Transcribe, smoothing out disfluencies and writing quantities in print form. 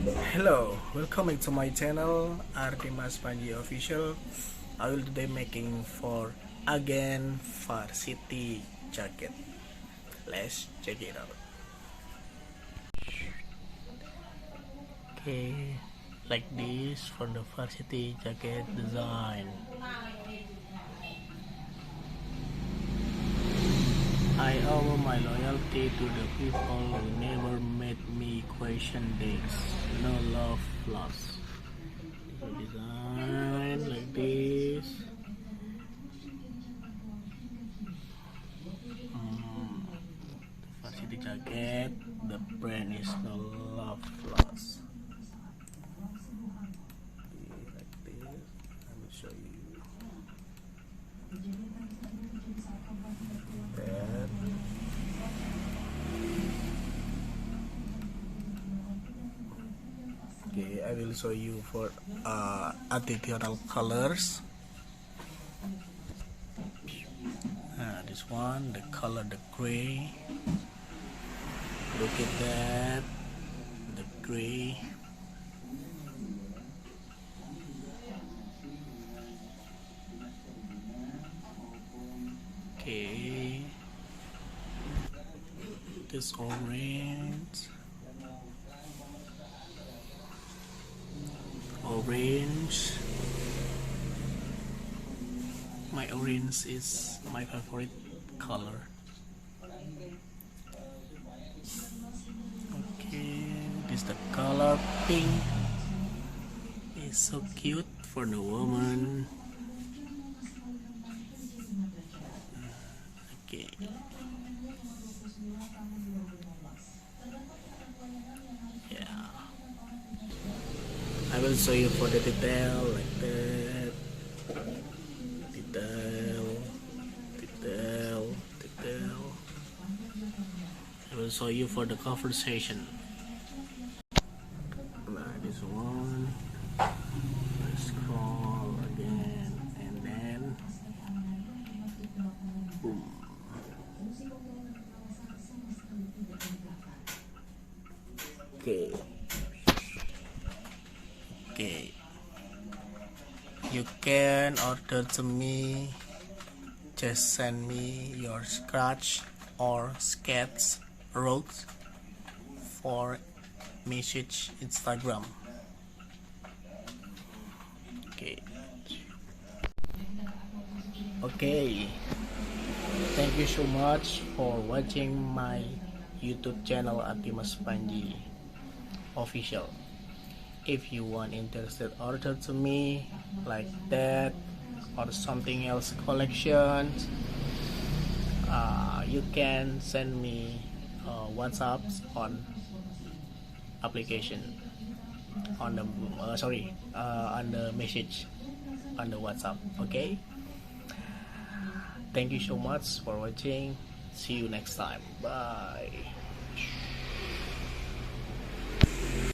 Hello, welcome to my channel ardimaspanji official. I will today making for again varsity jacket. Let's check it out. Okay, like this for the varsity jacket design. I owe my loyalty to the people who never made me question this. No love lost. So design like this. Varsity jacket. The brand is NoLoveLost. Like this. Let me show you. That. Okay, I will show you for additional colors. This one, the color, the gray. Look at that, the gray. Okay, this orange. My orange is my favorite color. Okay, this the color pink. It's so cute for the woman. Okay. Yeah. I will show you for the detail like that. Detail. I will show you for the conversation. This one. Let's scroll again and then boom. Okay. You can order to me. Just send me your scratch or sketch wrote for message Instagram. Okay. Thank you so much for watching my YouTube channel ardimaspanji official. If you want interested order to me like that or something else collections, you can send me WhatsApp on application on the on the message on the WhatsApp. Okay, thank you so much for watching. See you next time. Bye.